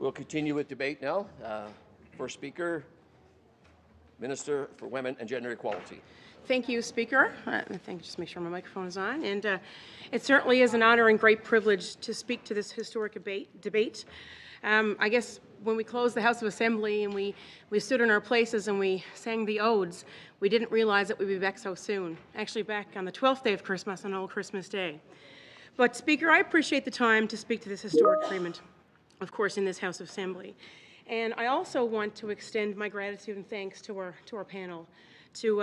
We'll continue with debate now. First speaker, Minister for Women and Gender Equality. Thank you, Speaker. Just make sure my microphone is on. And it certainly is an honor and great privilege to speak to this historic debate. I guess when we closed the House of Assembly and we stood in our places and we sang the odes, we didn't realize that we'd be back so soon. Actually back on the 12th day of Christmas, on Old Christmas Day. But Speaker, I appreciate the time to speak to this historic agreement, of course, in this House of Assembly. And I also want to extend my gratitude and thanks to our panel, to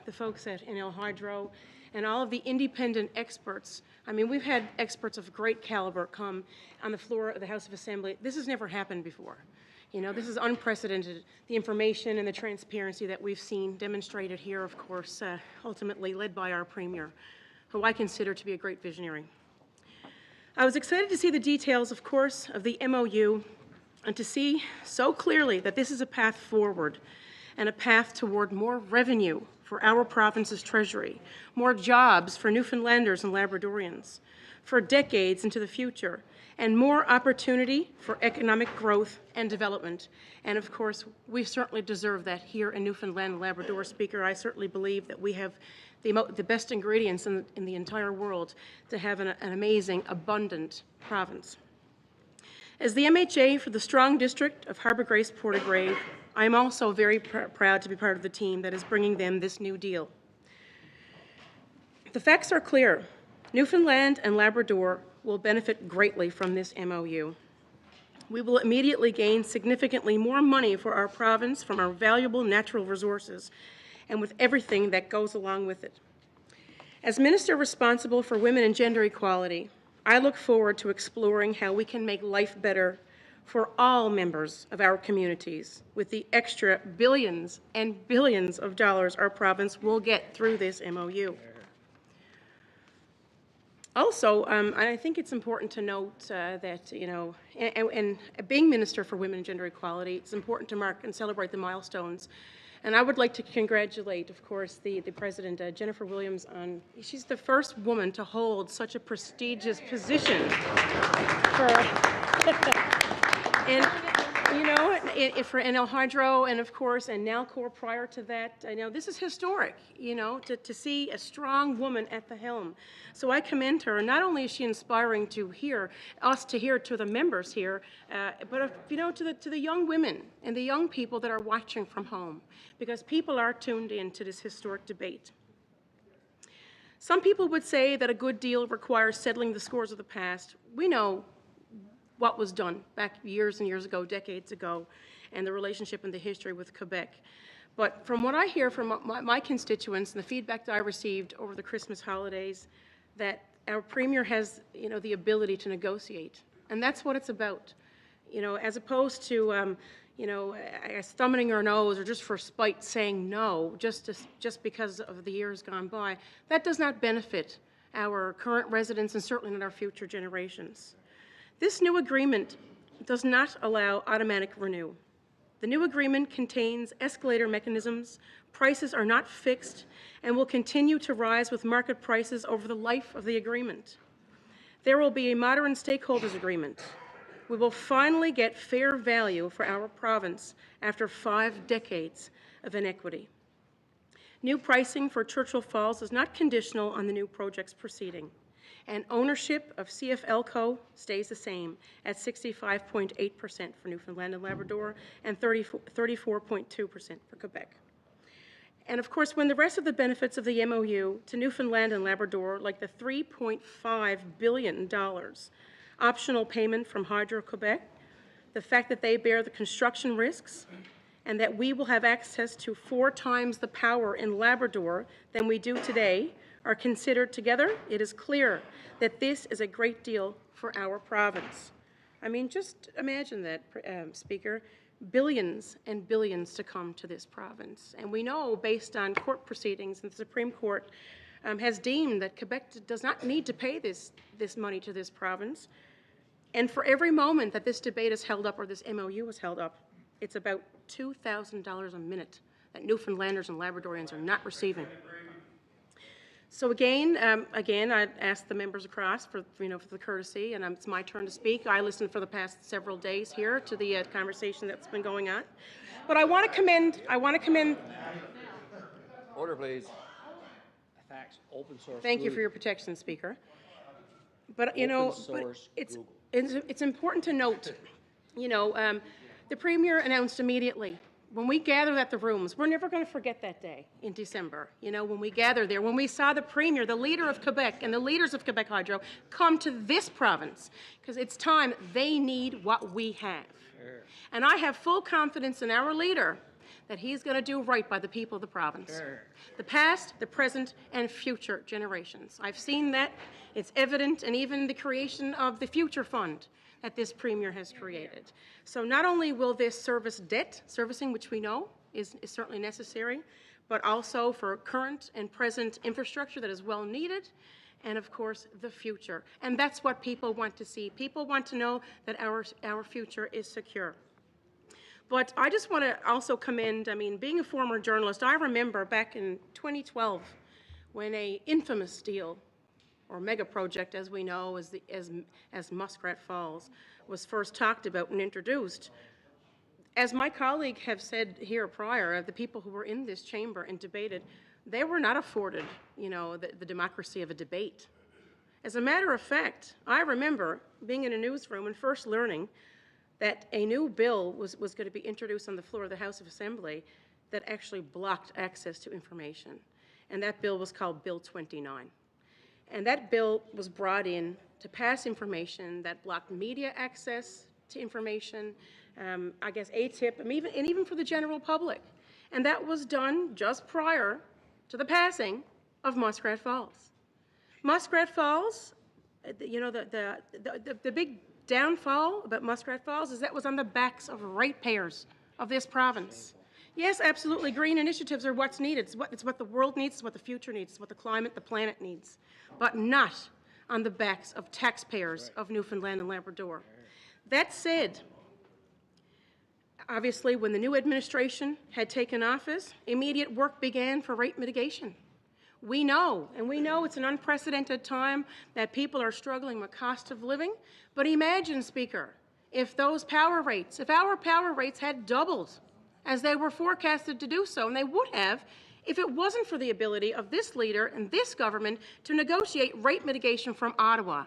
the folks at NL Hydro, and all of the independent experts. I mean, we've had experts of great caliber come on the floor of the House of Assembly. This has never happened before. You know, this is unprecedented. The information and the transparency that we've seen demonstrated here, of course, ultimately led by our Premier, who I consider to be a great visionary. I was excited to see the details, of course, of the MOU and to see so clearly that this is a path forward and a path toward more revenue for our province's treasury, more jobs for Newfoundlanders and Labradorians for decades into the future, and more opportunity for economic growth and development. And of course, we certainly deserve that here in Newfoundland and Labrador, Speaker. I certainly believe that we have the best ingredients in the entire world to have an amazing, abundant province. As the MHA for the strong district of Harbour Grace Portagrave, I am also very proud to be part of the team that is bringing them this new deal. The facts are clear. Newfoundland and Labrador will benefit greatly from this MOU. We will immediately gain significantly more money for our province from our valuable natural resources and with everything that goes along with it. As Minister responsible for women and gender equality, I look forward to exploring how we can make life better for all members of our communities with the extra billions and billions of dollars our province will get through this MOU. Also, I think it's important to note that, you know, and being Minister for Women and Gender Equality, it's important to mark and celebrate the milestones. And I would like to congratulate, of course, the President, Jennifer Williams, on, she's the first woman to hold such a prestigious position. And, you know, for NL Hydro and, of course, and Nalcor prior to that, I know this is historic, you know, to see a strong woman at the helm. So I commend her. Not only is she inspiring to hear, to the members here, but, you know, to the young women and the young people that are watching from home, because people are tuned in to this historic debate. Some people would say that a good deal requires settling the scores of the past. We know what was done back years and years ago, decades ago, and the relationship and the history with Quebec. But from what I hear from my constituents and the feedback that I received over the Christmas holidays, that our Premier has, you know, the ability to negotiate, and that's what it's about. You know, as opposed to, you know, I guess thumbing our nose or just for spite saying no, just because of the years gone by. That does not benefit our current residents and certainly not our future generations. This new agreement does not allow automatic renew. The new agreement contains escalator mechanisms, prices are not fixed, and will continue to rise with market prices over the life of the agreement. There will be a modern stakeholders agreement. We will finally get fair value for our province after 5 decades of inequity. New pricing for Churchill Falls is not conditional on the new project's proceeding, and ownership of CFLCO stays the same at 65.8% for Newfoundland and Labrador and 34.2% for Quebec. And of course, when the rest of the benefits of the MOU to Newfoundland and Labrador, like the $3.5 billion optional payment from Hydro-Quebec, the fact that they bear the construction risks, and that we will have access to 4 times the power in Labrador than we do today, are considered together, it is clear that this is a great deal for our province. I mean, just imagine that, Speaker, billions and billions to come to this province. And we know, based on court proceedings, and the Supreme Court has deemed that Quebec does not need to pay this money to this province. And for every moment that this debate is held up or this MOU is held up, it's about $2,000 a minute that Newfoundlanders and Labradorians are not receiving. So again, I'd ask the members across for the courtesy, and it's my turn to speak. I listened for the past several days here to the conversation that's been going on, but I want to commend. Order, please. Facts, open source. Thank you for your protection, Speaker. But it's important to note, the Premier announced immediately, when we gathered at the rooms, we're never going to forget that day in December, when we gathered there, when we saw the Premier, the leader of Quebec, and the leaders of Quebec Hydro come to this province, because it's time they need what we have. Sure. And I have full confidence in our leader that he's going to do right by the people of the province. Sure. The past, the present, and future generations. I've seen that. It's evident, and even the creation of the Future Fund that this Premier has created. So not only will this service debt servicing, which we know is certainly necessary, but also for current and present infrastructure that is well needed, and of course the future. And that's what people want to see. People want to know that our future is secure. But I just want to also commend, being a former journalist, I remember back in 2012 when an infamous deal, or mega project as we know as Muskrat Falls, was first talked about and introduced. As my colleague have said here prior, the people who were in this chamber and debated, they were not afforded, the democracy of a debate. As a matter of fact, I remember being in a newsroom and first learning that a new bill was going to be introduced on the floor of the House of Assembly that actually blocked access to information. And that bill was called Bill 29. And that bill was brought in to pass information that blocked media access to information, I guess ATIP, and even for the general public. And that was done just prior to the passing of Muskrat Falls. Muskrat Falls, the big downfall about Muskrat Falls is that was on the backs of ratepayers of this province. Yes, absolutely, green initiatives are what's needed. It's what the world needs, it's what the future needs, it's what the climate, the planet needs, but not on the backs of taxpayers of Newfoundland and Labrador. That said, obviously, when the new administration had taken office, immediate work began for rate mitigation. We know it's an unprecedented time that people are struggling with cost of living, but imagine, Speaker, if our power rates had doubled as they were forecasted to do so, and they would have if it wasn't for the ability of this leader and this government to negotiate rate mitigation from Ottawa.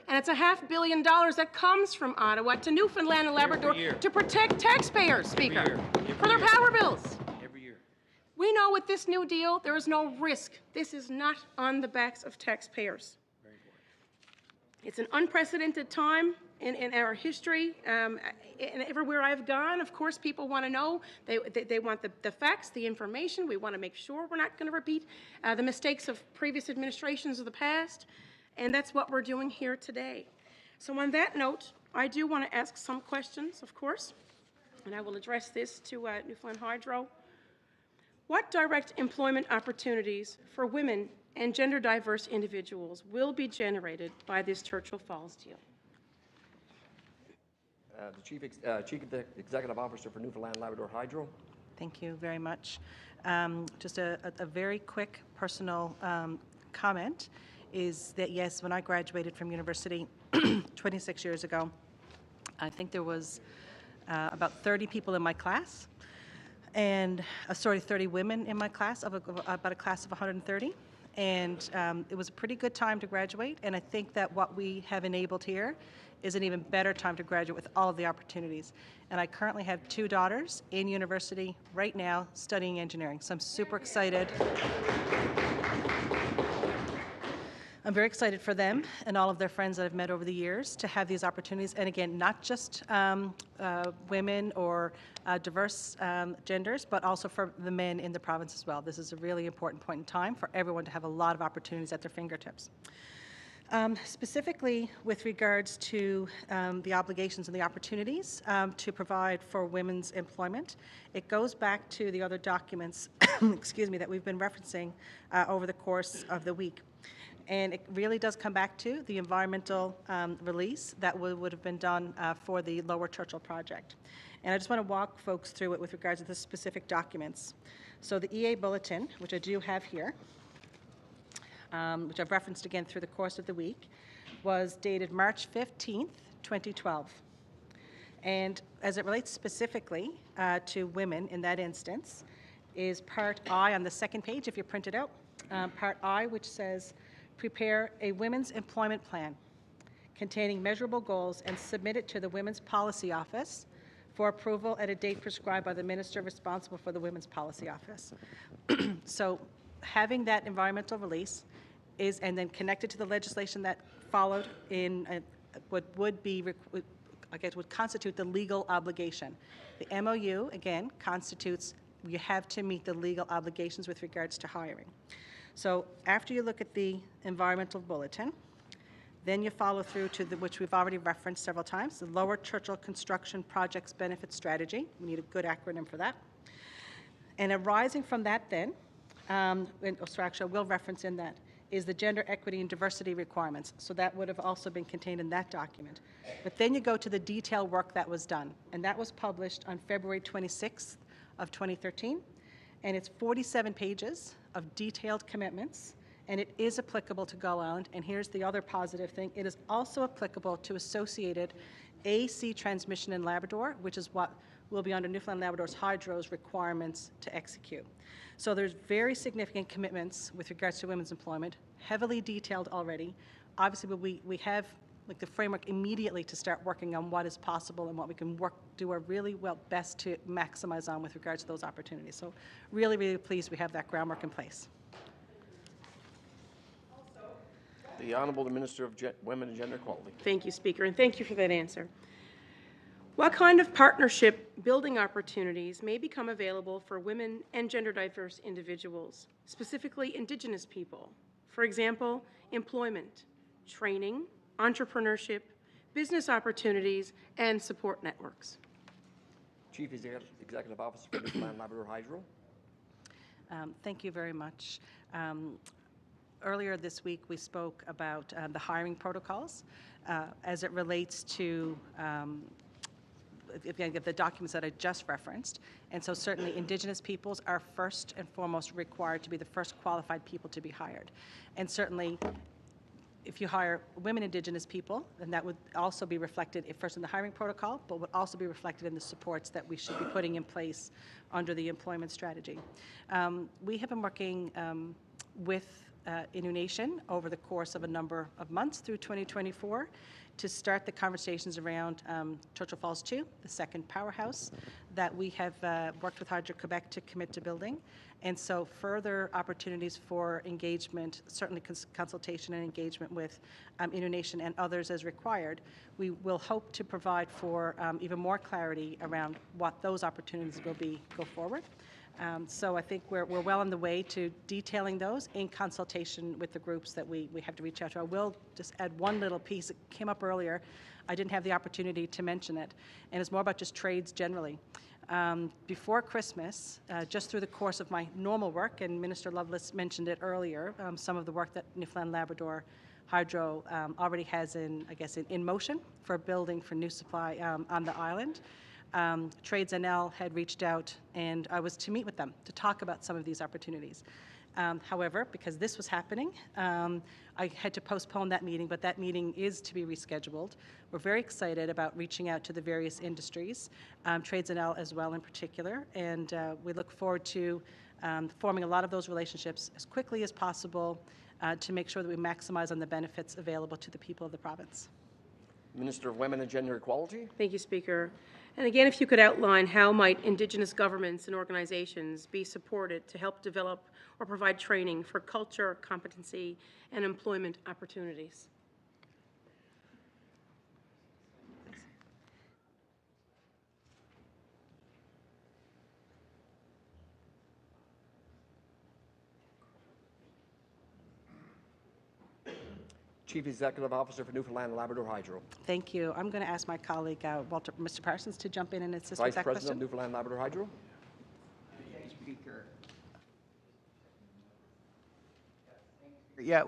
And it's $500 million that comes from Ottawa to Newfoundland and Labrador to protect taxpayers, Speaker, for their power bills. We know with this new deal, there is no risk. This is not on the backs of taxpayers. It's an unprecedented time in our history. And everywhere I've gone, of course, people want to know. They want the facts, the information. We want to make sure we're not going to repeat the mistakes of previous administrations of the past. And that's what we're doing here today. So on that note, I do want to ask some questions, of course. And I will address this to Newfoundland Hydro. What direct employment opportunities for women and gender diverse individuals will be generated by this Churchill Falls deal? The Chief Executive Officer for Newfoundland Labrador Hydro. Thank you very much. Just a very quick personal comment is that, yes, when I graduated from university 26 years ago, I think there was about 30 people in my class, and 30 women in my class, about a class of 130. And it was a pretty good time to graduate, and I think that what we have enabled here is an even better time to graduate with all of the opportunities. And I currently have 2 daughters in university right now studying engineering, so I'm super excited. I'm very excited for them and all of their friends that I've met over the years to have these opportunities. And again, not just women or diverse genders, but also for the men in the province as well. This is a really important point in time for everyone to have a lot of opportunities at their fingertips. Specifically with regards to the obligations and the opportunities to provide for women's employment, it goes back to the other documents excuse me, that we've been referencing over the course of the week. And it really does come back to the environmental release that would have been done for the Lower Churchill project. And I just want to walk folks through it with regards to the specific documents. So the EA Bulletin, which I do have here, which I've referenced again through the course of the week, was dated March 15th, 2012. And as it relates specifically to women in that instance, is Part I on the second page, if you print it out. Part I, which says, prepare a women's employment plan containing measurable goals and submit it to the Women's Policy Office for approval at a date prescribed by the minister responsible for the Women's Policy Office. So having that environmental release is, and then connected to the legislation that followed in what would be, I guess, would constitute the legal obligation. The MOU, again, constitutes, you have to meet the legal obligations with regards to hiring. So after you look at the environmental bulletin, then you follow through to which we've already referenced several times, the Lower Churchill Construction Projects Benefit Strategy. We need a good acronym for that. And arising from that then, actually I will reference in that, is the gender equity and diversity requirements. So that would have also been contained in that document. But then you go to the detailed work that was done, and that was published on February 26th of 2013, and it's 47 pages of detailed commitments, and it is applicable to Gull Island. And here's the other positive thing. It is also applicable to associated AC transmission in Labrador, which is what will be under Newfoundland Labrador's Hydro's requirements to execute. So there's very significant commitments with regards to women's employment, heavily detailed already. Obviously, we have like the framework immediately to start working on what is possible and what we can do our really best to maximize on with regards to those opportunities. So really, really pleased we have that groundwork in place. The Honourable Minister of Women and Gender Equality. Thank you, Speaker, and thank you for that answer. What kind of partnership building opportunities may become available for women and gender diverse individuals, specifically Indigenous people? For example, employment, training, entrepreneurship, business opportunities, and support networks. Chief Executive Officer for Newfoundland Labrador Hydro. Thank you very much. Earlier this week, we spoke about the hiring protocols as it relates to the documents that I just referenced. And so certainly Indigenous peoples are first and foremost required to be the first qualified people to be hired. And certainly if you hire women Indigenous people, then that would also be reflected first in the hiring protocol, but would also be reflected in the supports that we should be putting in place under the employment strategy. We have been working with Innu Nation over the course of a number of months through 2024 to start the conversations around Churchill Falls 2, the second powerhouse that we have worked with Hydro-Quebec to commit to building. And so further opportunities for engagement, certainly consultation and engagement with Innu Nation and others as required. We will hope to provide for even more clarity around what those opportunities will be go forward. So I think we're well on the way to detailing those in consultation with the groups that we have to reach out to. I will just add one little piece. It came up earlier. I didn't have the opportunity to mention it, and it's more about just trades generally. Before Christmas, just through the course of my normal work, and Minister Lovelace mentioned it earlier, some of the work that Newfoundland Labrador Hydro already has in motion for building for new supply on the island. Trades NL had reached out, and I was to meet with them to talk about some of these opportunities. However, because this was happening, I had to postpone that meeting, but that meeting is to be rescheduled. We're very excited about reaching out to the various industries, Trades NL as well in particular, and we look forward to forming a lot of those relationships as quickly as possible to make sure that we maximize on the benefits available to the people of the province. Minister of Women and Gender Equality. Thank you, Speaker. And again, if you could outline how might Indigenous governments and organizations be supported to help develop or provide training for culture, competency, and employment opportunities. Chief Executive Officer for Newfoundland and Labrador Hydro. Thank you. I'm going to ask my colleague, Mr. Parsons, to jump in and assist Vice with that President question. of Newfoundland and Labrador Hydro. Speaker. Yeah,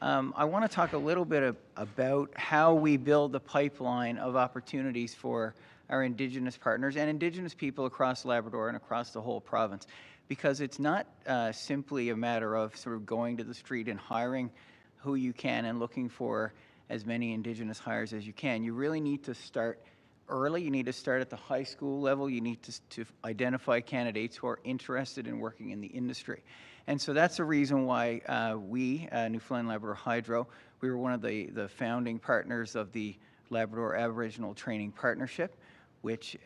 I want to talk a little bit about how we build the pipeline of opportunities for our Indigenous partners and Indigenous people across Labrador and across the whole province. because it's not simply a matter of sort of going to the street and hiring who you can and looking for as many Indigenous hires as you can. You really need to start early. You need to start at the high school level. You need to identify candidates who are interested in working in the industry. And so that's the reason why we, Newfoundland Labrador Hydro, we were one of the founding partners of the Labrador Aboriginal Training Partnership, which,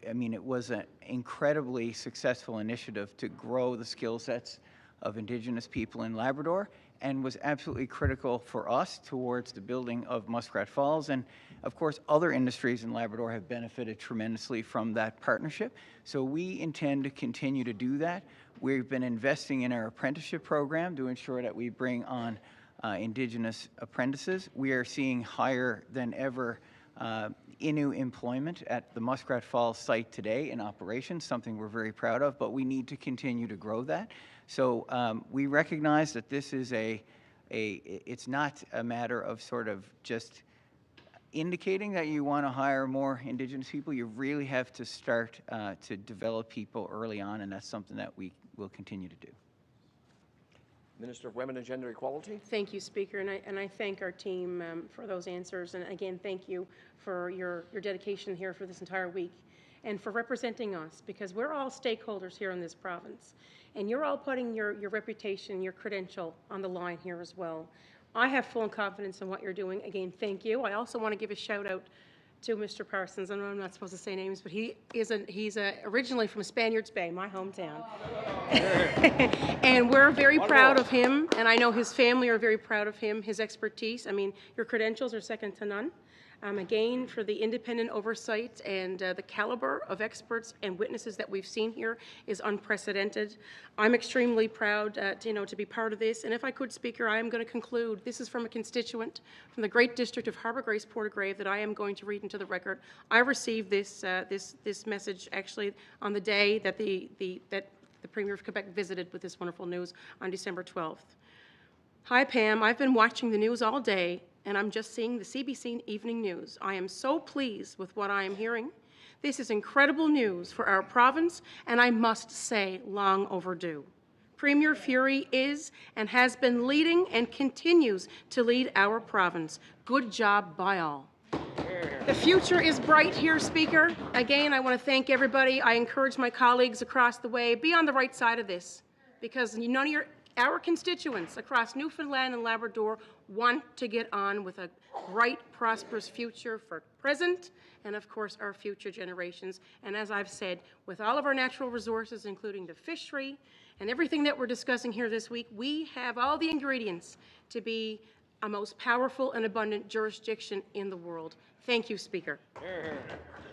I mean, it was an incredibly successful initiative to grow the skill sets of Indigenous people in Labrador, and was absolutely critical for us towards the building of Muskrat Falls. And of course, other industries in Labrador have benefited tremendously from that partnership. So we intend to continue to do that. We've been investing in our apprenticeship program to ensure that we bring on Indigenous apprentices. We are seeing higher than ever Innu employment at the Muskrat Falls site today in operation, something we're very proud of, but we need to continue to grow that. So we recognize that this is it's not a matter of sort of just indicating that you want to hire more Indigenous people. You really have to start to develop people early on, and that's something that we will continue to do. Minister of Women and Gender Equality. Thank you, Speaker, and I thank our team for those answers. And again, thank you for your dedication here for this entire week and for representing us, because we're all stakeholders here in this province. And you're all putting your reputation, your credential on the line here as well. I have full confidence in what you're doing. Again, thank you. I also want to give a shout out to Mr. Parsons. I know I'm not supposed to say names, but he's originally from Spaniards Bay, my hometown. And we're very proud of him, and I know his family are very proud of him, his expertise. I mean, your credentials are second to none. Again, for the independent oversight and the caliber of experts and witnesses that we've seen here is unprecedented. I'm extremely proud to be part of this. And if I could, Speaker, I am going to conclude. This is from a constituent from the great district of Harbour Grace Portagrave that I am going to read into the record. I received this message actually on the day that the Premier of Quebec visited with this wonderful news on December 12th. Hi, Pam. I've been watching the news all day, and I'm just seeing the CBC Evening News. I am so pleased with what I am hearing. This is incredible news for our province, and I must say, long overdue. Premier Fury is and has been leading and continues to lead our province. Good job by all. The future is bright here, Speaker. Again, I want to thank everybody. I encourage my colleagues across the way, be on the right side of this, because none of our constituents across Newfoundland and Labrador want to get on with a bright, prosperous future for present and, of course, our future generations. And as I've said, with all of our natural resources, including the fishery and everything that we're discussing here this week, we have all the ingredients to be a most powerful and abundant jurisdiction in the world. Thank you, Speaker.